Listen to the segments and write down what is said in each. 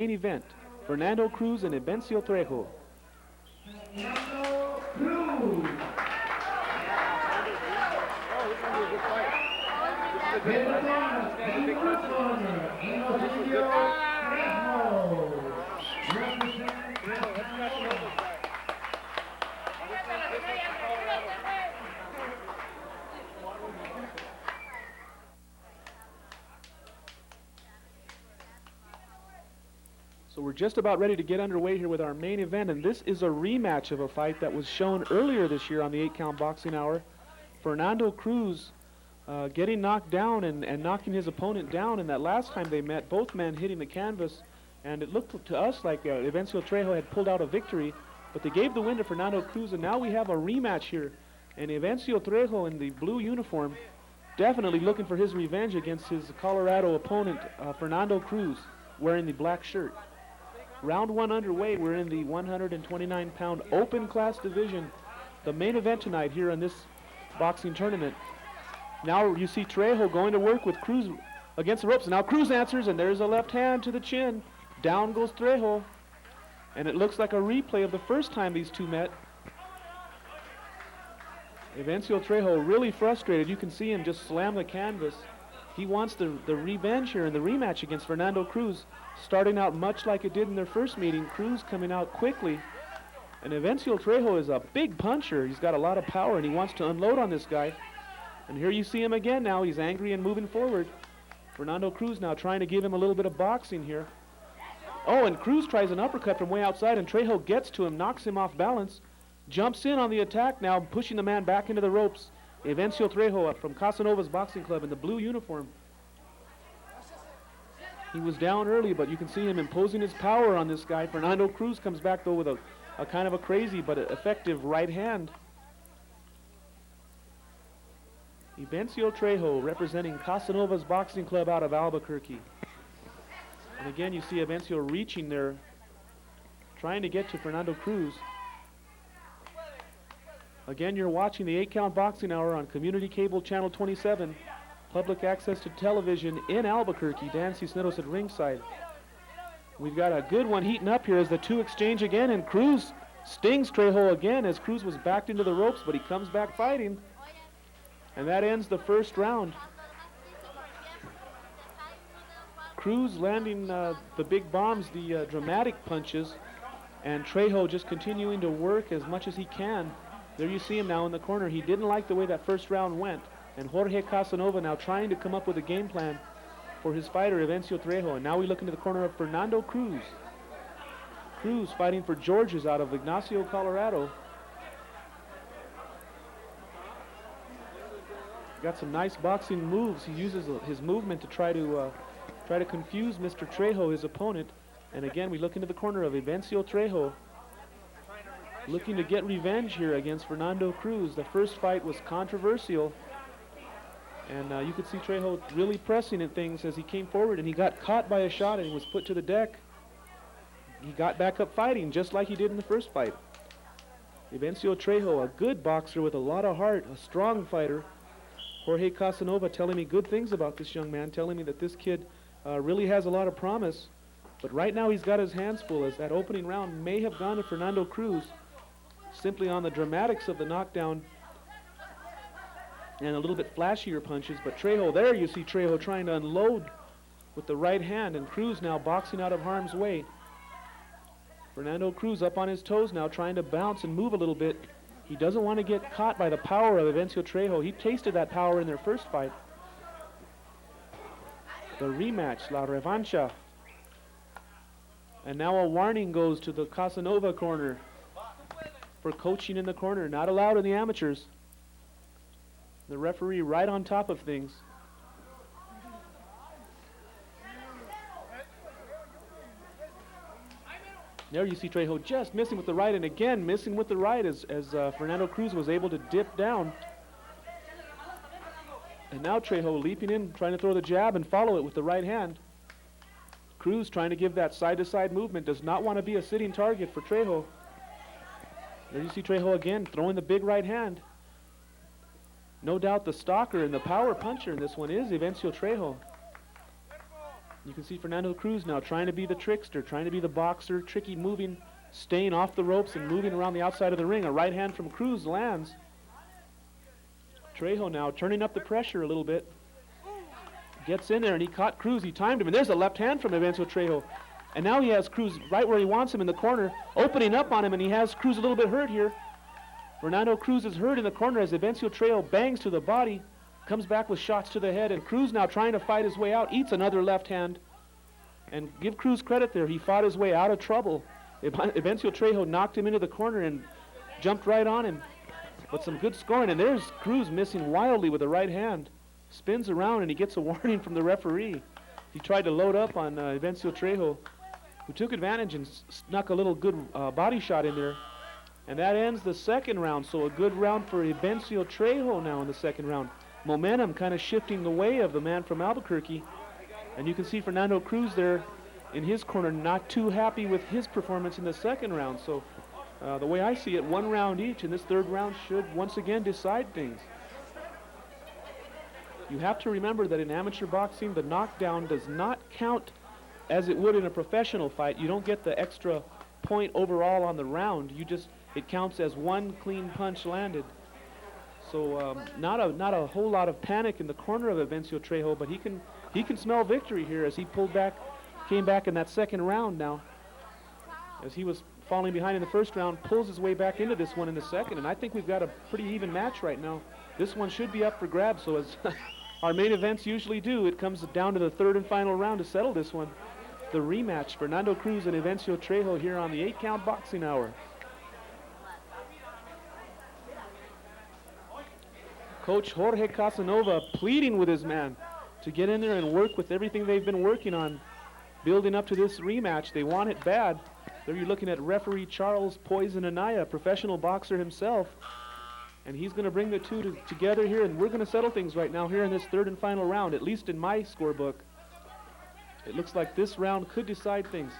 main event, Fernando Cruz and EBENCIO Trejo. So we're just about ready to get underway here with our main event, and this is a rematch of a fight that was shown earlier this year on the 8-count boxing hour. Fernando Cruz getting knocked down and knocking his opponent down, and that last time they met, both men hitting the canvas, and it looked to us like EBENCIO Trejo had pulled out a victory, but they gave the win to Fernando Cruz, and now we have a rematch here, and EBENCIO Trejo in the blue uniform definitely looking for his revenge against his Colorado opponent, Fernando Cruz, wearing the black shirt. Round one underway. We're in the 129-pound open class division, the main event tonight here in this boxing tournament. Now you see Trejo going to work with Cruz against the ropes. Now Cruz answers, and there's a left hand to the chin. Down goes Trejo, and it looks like a replay of the first time these two met. EBENCIO Trejo really frustrated. You can see him just slam the canvas. He wants the revenge here in the rematch against Fernando Cruz, starting out much like it did in their first meeting. Cruz coming out quickly, and EBENCIO Trejo is a big puncher. He's got a lot of power, and he wants to unload on this guy. And here you see him again now. He's angry and moving forward. Fernando Cruz now trying to give him a little bit of boxing here. Oh, and Cruz tries an uppercut from way outside, and Trejo gets to him, knocks him off balance, jumps in on the attack now, pushing the man back into the ropes. EBENCIO Trejo from Casanova's boxing club in the blue uniform. He was down early, but you can see him imposing his power on this guy. Fernando Cruz comes back, though, with a kind of a crazy but effective right hand. EBENCIO Trejo representing Casanova's boxing club out of Albuquerque. And again, you see EBENCIO reaching there, trying to get to Fernando Cruz. Again, you're watching the 8-count boxing hour on Community Cable Channel 27, public access to television in Albuquerque. Dan Cisneros at ringside. We've got a good one heating up here as the two exchange again, and Cruz stings Trejo again as Cruz was backed into the ropes, but he comes back fighting. And that ends the first round. Cruz landing the big bombs, the dramatic punches, and Trejo just continuing to work as much as he can. There you see him now in the corner. He didn't like the way that first round went. And Jorge Casanova now trying to come up with a game plan for his fighter, EBENCIO Trejo. And now we look into the corner of Fernando Cruz. Cruz fighting for Georges out of Ignacio, Colorado. Got some nice boxing moves. He uses his movement to try to confuse Mr. Trejo, his opponent. And again, we look into the corner of EBENCIO Trejo, looking to get revenge here against Fernando Cruz. The first fight was controversial, and you could see Trejo really pressing at things as he came forward, and he got caught by a shot and he was put to the deck. He got back up fighting just like he did in the first fight. EBENCIO Trejo, a good boxer with a lot of heart, a strong fighter. Jorge Casanova telling me good things about this young man, telling me that this kid really has a lot of promise. But right now he's got his hands full, as that opening round may have gone to Fernando Cruz simply on the dramatics of the knockdown and a little bit flashier punches. But Trejo, there you see Trejo trying to unload with the right hand, and Cruz now boxing out of harm's way. Fernando Cruz up on his toes now, trying to bounce and move a little bit. He doesn't want to get caught by the power of EBENCIO Trejo. He tasted that power in their first fight. The rematch, La Revancha. And now a warning goes to the Casanova corner for coaching in the corner. Not allowed in the amateurs. The referee right on top of things. There you see Trejo just missing with the right, and again missing with the right as Fernando Cruz was able to dip down. And now Trejo leaping in, trying to throw the jab and follow it with the right hand. Cruz trying to give that side-to-side movement, does not want to be a sitting target for Trejo. There you see Trejo again throwing the big right hand. No doubt the stalker and the power puncher in this one is EBENCIO Trejo. You can see Fernando Cruz now trying to be the trickster, trying to be the boxer, tricky moving, staying off the ropes and moving around the outside of the ring. A right hand from Cruz lands. Trejo now turning up the pressure a little bit. Gets in there and he caught Cruz. He timed him, and there's a left hand from Ebencio Trejo. And now he has Cruz right where he wants him in the corner, opening up on him, and he has Cruz a little bit hurt here. Fernando Cruz is hurt in the corner as Ebencio Trejo bangs to the body, comes back with shots to the head, and Cruz now trying to fight his way out, eats another left hand. And give Cruz credit there, he fought his way out of trouble. Ebencio Trejo knocked him into the corner and jumped right on him. But some good scoring, and there's Cruz missing wildly with the right hand. Spins around and he gets a warning from the referee. He tried to load up on Ebencio Trejo, who took advantage and snuck a little good body shot in there. And that ends the second round, so a good round for Ebencio Trejo now in the second round. Momentum kind of shifting the way of the man from Albuquerque. And you can see Fernando Cruz there in his corner, not too happy with his performance in the second round. So the way I see it, one round each, and this third round should once again decide things. You have to remember that in amateur boxing, the knockdown does not count as it would in a professional fight. You don't get the extra point overall on the round. It counts as one clean punch landed. So not a whole lot of panic in the corner of Ebencio Trejo, but he can smell victory here as he came back in that second round now. As he was falling behind in the first round, pulls his way back into this one in the second, and I think we've got a pretty even match right now. This one should be up for grabs, so as our main events usually do, it comes down to the third and final round to settle this one. The rematch, Fernando Cruz and Ebencio Trejo here on the 8-Count Boxing Hour. Coach Jorge Casanova pleading with his man to get in there and work with everything they've been working on, building up to this rematch. They want it bad. There you're looking at referee Charles Poison Anaya, professional boxer himself. And he's going to bring the two together here, and we're going to settle things right now here in this third and final round, at least in my scorebook. It looks like this round could decide things.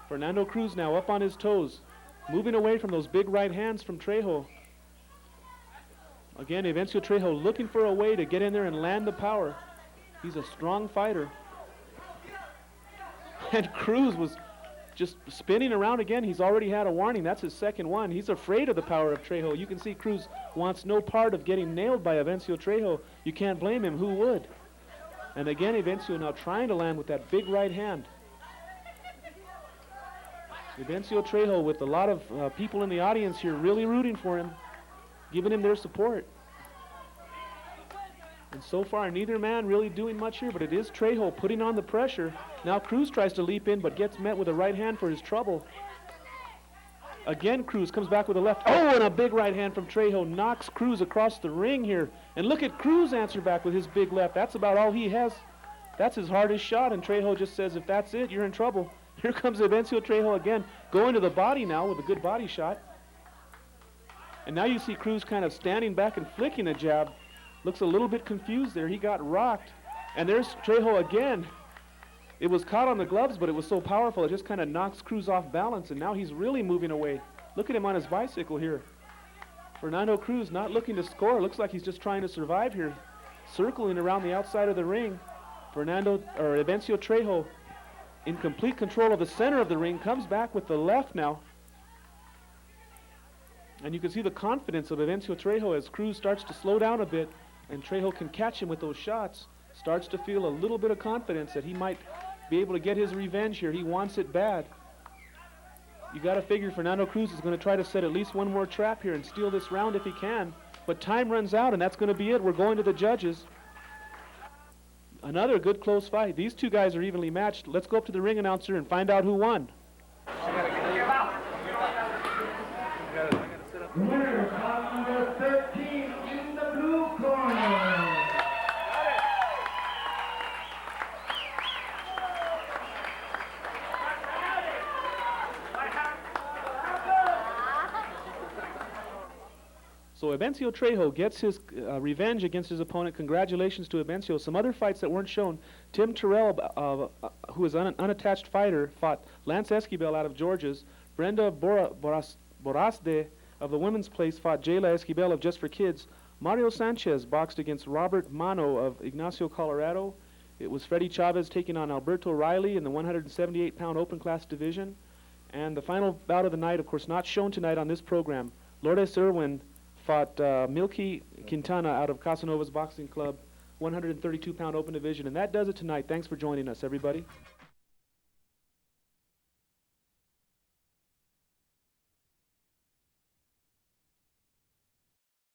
Fernando Cruz now up on his toes, moving away from those big right hands from Trejo. Again, Ebencio Trejo looking for a way to get in there and land the power. He's a strong fighter. And Cruz was just spinning around again. He's already had a warning. That's his second one. He's afraid of the power of Trejo. You can see Cruz wants no part of getting nailed by Ebencio Trejo. You can't blame him. Who would? And again, Ebencio now trying to land with that big right hand. Ebencio Trejo with a lot of people in the audience here really rooting for him, giving him their support. And so far, neither man really doing much here, but it is Trejo putting on the pressure. Now Cruz tries to leap in, but gets met with a right hand for his trouble. Again, Cruz comes back with a left. Oh, and a big right hand from Trejo knocks Cruz across the ring here. And look at Cruz answer back with his big left. That's about all he has. That's his hardest shot, and Trejo just says, if that's it, you're in trouble. Here comes Ebencio Trejo again, going to the body now with a good body shot. And now you see Cruz kind of standing back and flicking a jab. Looks a little bit confused there. He got rocked. And there's Trejo again. It was caught on the gloves, but it was so powerful, it just kind of knocks Cruz off balance, and now he's really moving away. Look at him on his bicycle here. Fernando Cruz not looking to score. Looks like he's just trying to survive here. Circling around the outside of the ring. Ebencio Trejo in complete control of the center of the ring, comes back with the left now. And you can see the confidence of Ebencio Trejo as Cruz starts to slow down a bit, and Trejo can catch him with those shots. Starts to feel a little bit of confidence that he might be able to get his revenge here. He wants it bad. You got to figure Fernando Cruz is going to try to set at least one more trap here and steal this round if he can. But time runs out, and that's going to be it. We're going to the judges. Another good close fight. These two guys are evenly matched. Let's go up to the ring announcer and find out who won. Winner, number 13 in the blue corner. So Ebencio Trejo gets his revenge against his opponent. Congratulations to Ebencio. Some other fights that weren't shown. Tim Terrell, who is an unattached fighter, fought Lance Esquivel out of Georgia's. Brenda Borasde of the women's place fought Jayla Esquivel of Just for Kids. Mario Sanchez boxed against Robert Mano of Ignacio, Colorado. It was Freddie Chavez taking on Alberto Riley in the 178-pound open class division. And the final bout of the night, of course, not shown tonight on this program. Lourdes Irwin fought Milky Quintana out of Casanova's Boxing Club, 132-pound open division. And that does it tonight. Thanks for joining us, everybody.